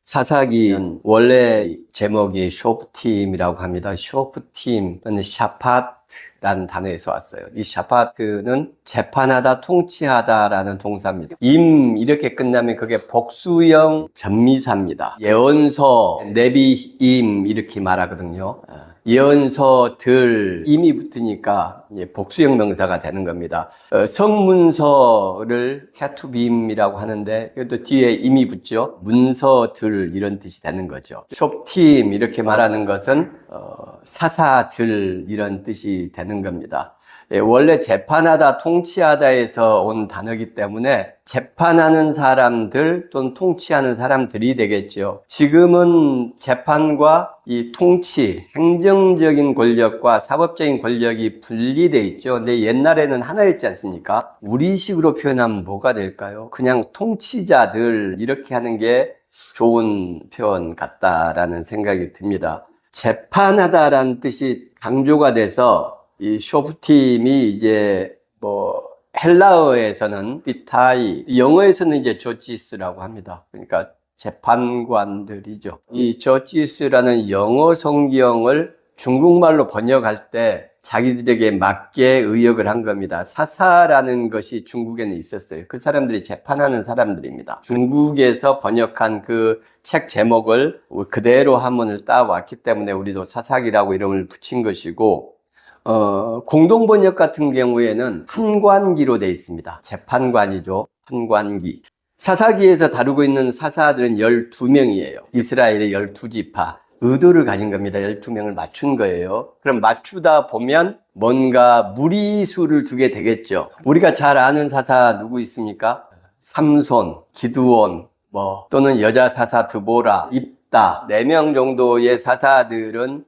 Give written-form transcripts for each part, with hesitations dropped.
사사기는 원래 제목이 쇼프팀이라고 합니다. 쇼프팀은 샤파트라는 단어에서 왔어요. 이 샤파트는 재판하다, 통치하다라는 동사입니다. 이렇게 끝나면 그게 복수형 전미사입니다. 예언서, 네비임 이렇게 말하거든요. 예언서들 임이 붙으니까 복수형 명사가 되는 겁니다. 성문서를 케투빔이라고 하는데 이것도 뒤에 임이 붙죠. 문서들 이런 뜻이 되는 거죠. 숍팀 이렇게 말하는 것은 사사들 이런 뜻이 되는 겁니다. 원래 재판하다, 통치하다에서 온 단어이기 때문에 재판하는 사람들 또는 통치하는 사람들이 되겠죠. 지금은 재판과 이 통치, 행정적인 권력과 사법적인 권력이 분리되어 있죠. 근데 옛날에는 하나였지 않습니까? 우리식으로 표현하면 뭐가 될까요? 그냥 통치자들 이렇게 하는 게 좋은 표현 같다라는 생각이 듭니다. 재판하다라는 뜻이 강조가 돼서 이 쇼프팀이 이제 헬라어에서는 비타이, 영어에서는 이제 저지스라고 합니다. 그러니까 재판관들이죠. 이 저지스라는 영어 성경을 중국말로 번역할 때 자기들에게 맞게 의역을 한 겁니다. 사사라는 것이 중국에는 있었어요. 그 사람들이 재판하는 사람들입니다. 중국에서 번역한 그 책 제목을 그대로 한문을 따왔기 때문에 우리도 사사기라고 이름을 붙인 것이고, 공동번역 같은 경우에는 판관기로 되어 있습니다. 재판관이죠. 판관기. 사사기에서 다루고 있는 사사들은 12명이에요. 이스라엘의 12지파. 의도를 가진 겁니다. 12명을 맞춘 거예요. 그럼 맞추다 보면 뭔가 무리수를 두게 되겠죠. 우리가 잘 아는 사사 누구 있습니까? 삼손, 기드온, 또는 여자 사사 드보라, 입다. 4명 정도의 사사들은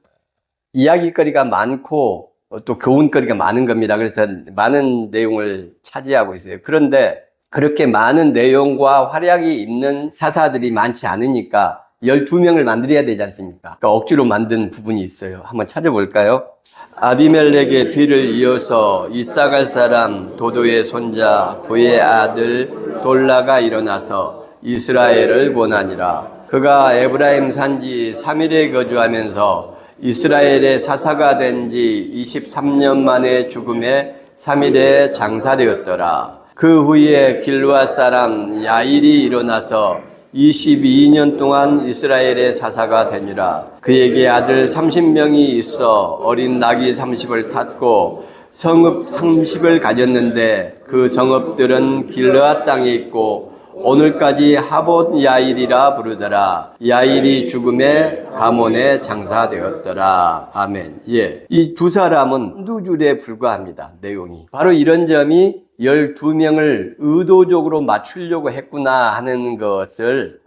이야기거리가 많고 또 교훈거리가 많은 겁니다. 그래서 많은 내용을 차지하고 있어요. 그런데 그렇게 많은 내용과 활약이 있는 사사들이 많지 않으니까 12명을 만들어야 되지 않습니까? 그러니까 억지로 만든 부분이 있어요. 한번 찾아볼까요? 아비멜렉의 뒤를 이어서 이사갈 사람 도도의 손자 부의 아들 돌라가 일어나서 이스라엘을 권하니라. 그가 에브라임 산지 3일에 거주하면서 이스라엘의 사사가 된 지 23년 만에 죽음에 3일에 장사되었더라. 그 후에 길르앗 사람 야일이 일어나서 22년 동안 이스라엘의 사사가 되니라. 그에게 아들 30명이 있어 어린 낙이 30을 탔고 성읍 30을 가졌는데 그 성읍들은 길르앗 땅에 있고 오늘까지 하봇 야일이라 부르더라. 야일이 죽음에 가몬에 장사되었더라. 아멘. 이 두 사람은 한두 줄에 불과합니다. 내용이. 바로 이런 점이 12명을 의도적으로 맞추려고 했구나 하는 것을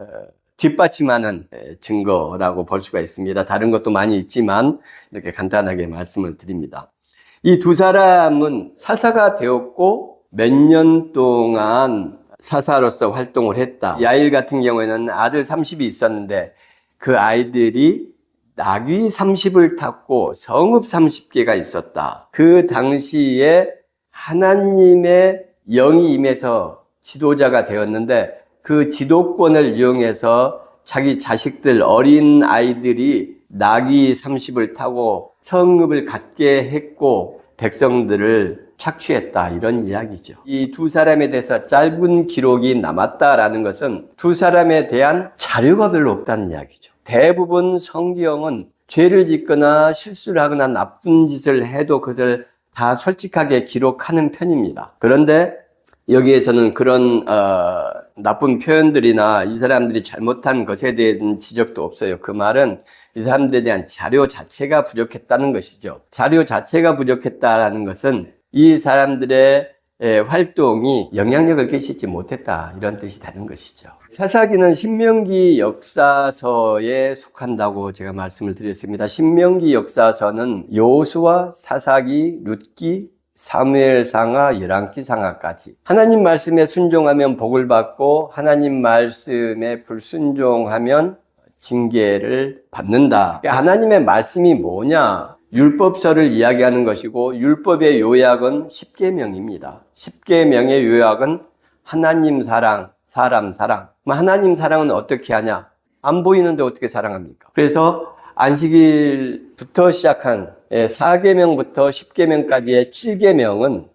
뒷받침하는 증거라고 볼 수가 있습니다. 다른 것도 많이 있지만 이렇게 간단하게 말씀을 드립니다. 이 두 사람은 사사가 되었고 몇 년 동안 사사로서 활동을 했다. 야일 같은 경우에는 아들 30이 있었는데 그 아이들이 나귀 30을 탔고 성읍 30개가 있었다. 그 당시에 하나님의 영이 임해서 지도자가 되었는데 그 지도권을 이용해서 자기 자식들, 어린 아이들이 나귀 30을 타고 성읍을 갖게 했고 백성들을 착취했다, 이런 이야기죠. 이 두 사람에 대해서 짧은 기록이 남았다라는 것은 두 사람에 대한 자료가 별로 없다는 이야기죠. 대부분 성경은 죄를 짓거나 실수를 하거나 나쁜 짓을 해도 그것을 다 솔직하게 기록하는 편입니다. 그런데 여기에서는 그런 나쁜 표현들이나 이 사람들이 잘못한 것에 대한 지적도 없어요. 그 말은 이 사람들에 대한 자료 자체가 부족했다는 것이죠. 자료 자체가 부족했다는 것은 이 사람들의 활동이 영향력을 끼치지 못했다, 이런 뜻이 되는 것이죠. 사사기는 신명기 역사서에 속한다고 제가 말씀을 드렸습니다. 신명기 역사서는 여호수아, 사사기, 룻기, 사무엘상하, 열왕기상하까지 하나님 말씀에 순종하면 복을 받고 하나님 말씀에 불순종하면 징계를 받는다. 하나님의 말씀이 뭐냐? 율법서를 이야기하는 것이고 율법의 요약은 10계명입니다. 10계명의 요약은 하나님 사랑, 사람 사랑. 하나님 사랑은 어떻게 하냐? 안 보이는데 어떻게 사랑합니까? 그래서 안식일부터 시작한 4계명부터 10계명까지의 7계명은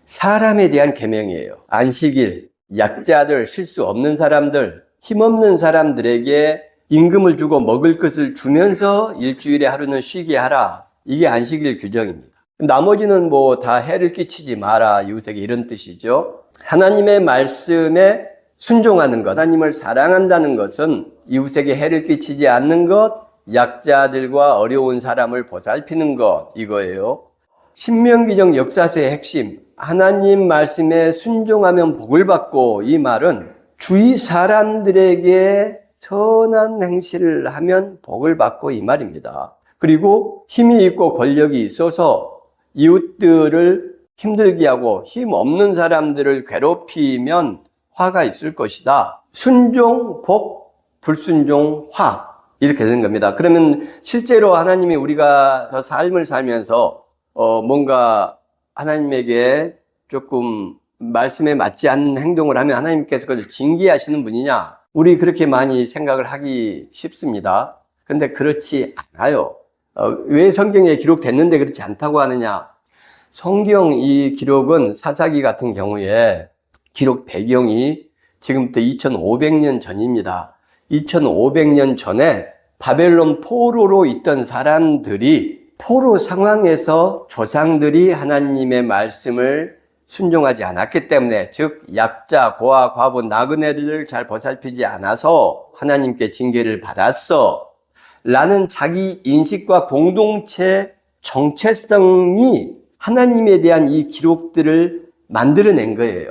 사람에 대한 계명이에요. 안식일, 약자들, 쉴 수 없는 사람들, 힘없는 사람들에게 임금을 주고 먹을 것을 주면서 일주일에 하루는 쉬게 하라. 이게 안식일 규정입니다. 나머지는 뭐 다 해를 끼치지 마라. 이웃에게 이런 뜻이죠. 하나님의 말씀에 순종하는 것, 하나님을 사랑한다는 것은 이웃에게 해를 끼치지 않는 것, 약자들과 어려운 사람을 보살피는 것, 이거예요. 신명기적 역사서의 핵심, 하나님 말씀에 순종하면 복을 받고, 이 말은 주위 사람들에게 선한 행실을 하면 복을 받고, 이 말입니다. 그리고 힘이 있고 권력이 있어서 이웃들을 힘들게 하고 힘 없는 사람들을 괴롭히면 화가 있을 것이다. 순종, 복, 불순종, 화. 이렇게 되는 겁니다. 그러면 실제로 하나님이 우리가 저 삶을 살면서 뭔가 하나님에게 조금 말씀에 맞지 않는 행동을 하면 하나님께서 그걸 징계하시는 분이냐? 우리 그렇게 많이 생각을 하기 쉽습니다. 그런데 그렇지 않아요. 왜 성경에 기록됐는데 그렇지 않다고 하느냐? 성경 이 기록은 사사기 같은 경우에 기록 배경이 지금부터 2500년 전입니다. 2500년 전에 바벨론 포로로 있던 사람들이 포로 상황에서 조상들이 하나님의 말씀을 순종하지 않았기 때문에, 즉 약자, 고아, 과부, 나그네들을 잘 보살피지 않아서 하나님께 징계를 받았어 라는 자기 인식과 공동체 정체성이 하나님에 대한 이 기록들을 만들어낸 거예요.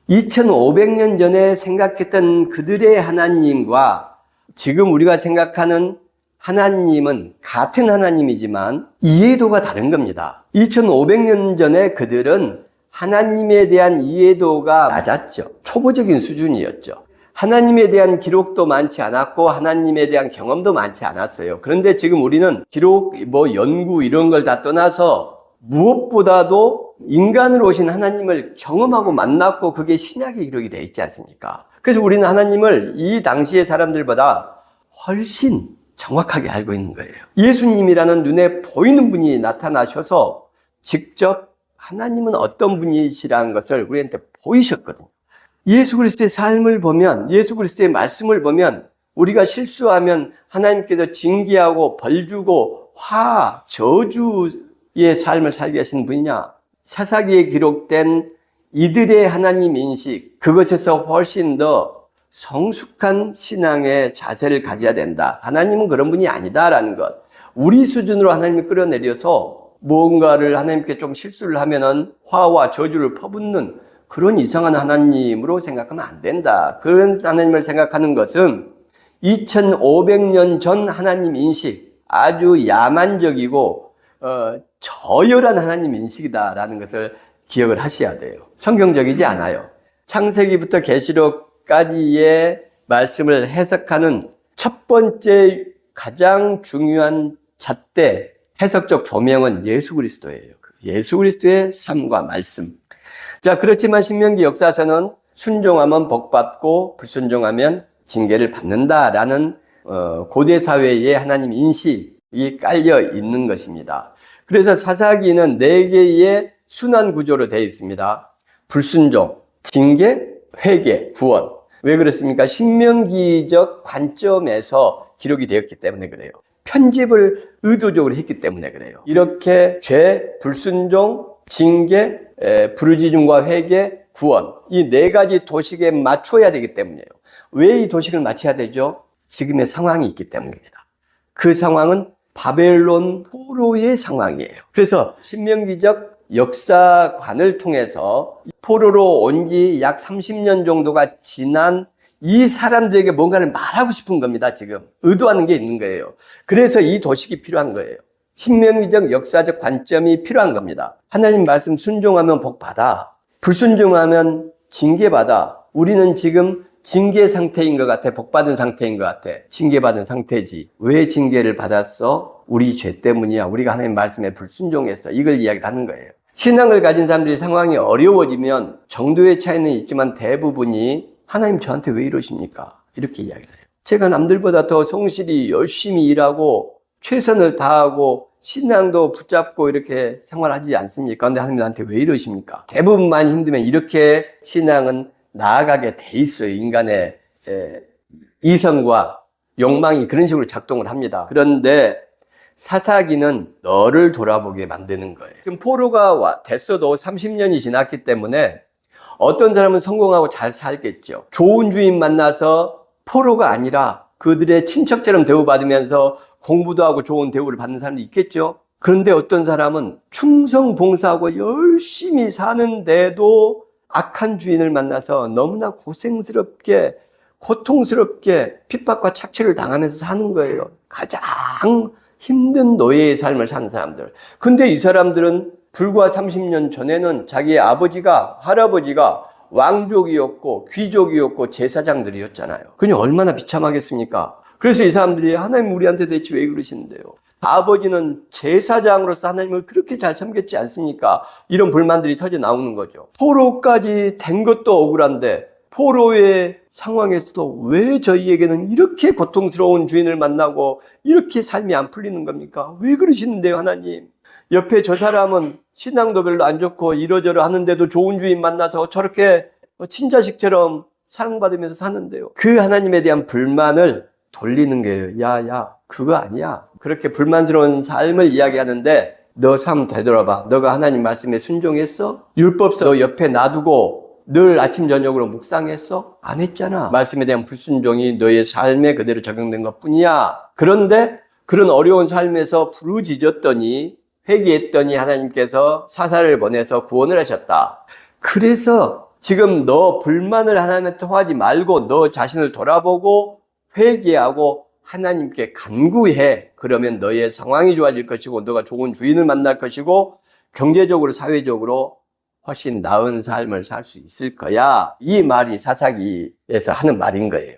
2500년 전에 생각했던 그들의 하나님과 지금 우리가 생각하는 하나님은 같은 하나님이지만 이해도가 다른 겁니다. 2500년 전에 그들은 하나님에 대한 이해도가 낮았죠. 초보적인 수준이었죠. 하나님에 대한 기록도 많지 않았고 하나님에 대한 경험도 많지 않았어요. 그런데 지금 우리는 기록, 연구 이런 걸 다 떠나서 무엇보다도 인간으로 오신 하나님을 경험하고 만났고 그게 신약의 기록이 되어 있지 않습니까? 그래서 우리는 하나님을 이 당시의 사람들보다 훨씬 정확하게 알고 있는 거예요. 예수님이라는 눈에 보이는 분이 나타나셔서 직접 하나님은 어떤 분이시라는 것을 우리한테 보이셨거든요. 예수 그리스도의 삶을 보면, 예수 그리스도의 말씀을 보면 우리가 실수하면 하나님께서 징계하고 벌 주고 저주의 삶을 살게 하시는 분이냐? 사사기에 기록된 이들의 하나님 인식, 그것에서 훨씬 더 성숙한 신앙의 자세를 가져야 된다. 하나님은 그런 분이 아니다라는 것. 우리 수준으로 하나님을 끌어내려서 무언가를 하나님께 좀 실수를 하면은 화와 저주를 퍼붓는 그런 이상한 하나님으로 생각하면 안 된다. 그런 하나님을 생각하는 것은 2500년 전 하나님 인식, 아주 야만적이고 저열한 하나님 인식이다라는 것을 기억을 하셔야 돼요. 성경적이지 않아요. 창세기부터 계시록까지의 말씀을 해석하는 첫 번째 가장 중요한 잣대, 해석적 조명은 예수 그리스도예요. 예수 그리스도의 삶과 말씀. 자, 그렇지만 신명기 역사서는 순종하면 복받고 불순종하면 징계를 받는다라는 고대 사회의 하나님 인식이 깔려 있는 것입니다. 그래서 사사기는 4개의 순환 구조로 되어 있습니다. 불순종, 징계, 회개, 구원. 왜 그렇습니까? 신명기적 관점에서 기록이 되었기 때문에 그래요. 편집을 의도적으로 했기 때문에 그래요. 이렇게 죄, 불순종, 징계, 부르짖음과 회개, 구원, 이 4가지 도식에 맞춰야 되기 때문이에요. 왜 이 도식을 맞춰야 되죠? 지금의 상황이 있기 때문입니다. 그 상황은 바벨론 포로의 상황이에요. 그래서 신명기적 역사관을 통해서 포로로 온 지 약 30년 정도가 지난 이 사람들에게 뭔가를 말하고 싶은 겁니다. 지금 의도하는 게 있는 거예요. 그래서 이 도식이 필요한 거예요. 신명기적 역사적 관점이 필요한 겁니다. 하나님 말씀 순종하면 복받아, 불순종하면 징계받아. 우리는 지금 징계 상태인 것 같아. 복받은 상태인 것 같아. 징계받은 상태지. 왜 징계를 받았어? 우리 죄 때문이야. 우리가 하나님 말씀에 불순종했어. 이걸 이야기를 하는 거예요. 신앙을 가진 사람들이 상황이 어려워지면 정도의 차이는 있지만 대부분이 하나님 저한테 왜 이러십니까? 이렇게 이야기를 해요. 제가 남들보다 더 성실히 열심히 일하고 최선을 다하고 신앙도 붙잡고 이렇게 생활하지 않습니까? 근데 하나님 나한테 왜 이러십니까? 대부분만 힘들면 이렇게 신앙은 나아가게 돼 있어요. 인간의 이성과 욕망이 그런 식으로 작동을 합니다. 그런데 사사기는 너를 돌아보게 만드는 거예요. 지금 포로가 됐어도 30년이 지났기 때문에 어떤 사람은 성공하고 잘 살겠죠. 좋은 주인 만나서 포로가 아니라 그들의 친척처럼 대우받으면서 공부도 하고 좋은 대우를 받는 사람도 있겠죠. 그런데 어떤 사람은 충성 봉사하고 열심히 사는데도 악한 주인을 만나서 너무나 고생스럽게 고통스럽게 핍박과 착취를 당하면서 사는 거예요. 가장 힘든 노예의 삶을 사는 사람들. 근데 이 사람들은 불과 30년 전에는 자기의 아버지가, 할아버지가 왕족이었고 귀족이었고 제사장들이었잖아요. 그니 얼마나 비참하겠습니까? 그래서 이 사람들이 하나님 우리한테 대체 왜 그러시는데요? 아버지는 제사장으로서 하나님을 그렇게 잘 섬겼지 않습니까? 이런 불만들이 터져 나오는 거죠. 포로까지 된 것도 억울한데 포로의 상황에서도 왜 저희에게는 이렇게 고통스러운 주인을 만나고 이렇게 삶이 안 풀리는 겁니까? 왜 그러시는데요, 하나님? 옆에 저 사람은 신앙도 별로 안 좋고 이러저러 하는데도 좋은 주인 만나서 저렇게 친자식처럼 사랑받으면서 사는데요. 그 하나님에 대한 불만을 돌리는 거예요. 야, 그거 아니야. 그렇게 불만스러운 삶을 이야기하는데 너 삶 되돌아봐. 너가 하나님 말씀에 순종했어? 율법서 너 옆에 놔두고 늘 아침 저녁으로 묵상했어? 안 했잖아. 말씀에 대한 불순종이 너의 삶에 그대로 적용된 것뿐이야. 그런데 그런 어려운 삶에서 부르짖었더니 회개했더니 하나님께서 사사를 보내서 구원을 하셨다. 그래서 지금 너 불만을 하나님한테 토하지 말고 너 자신을 돌아보고 회개하고 하나님께 간구해. 그러면 너의 상황이 좋아질 것이고 너가 좋은 주인을 만날 것이고 경제적으로 사회적으로 훨씬 나은 삶을 살 수 있을 거야. 이 말이 사사기에서 하는 말인 거예요.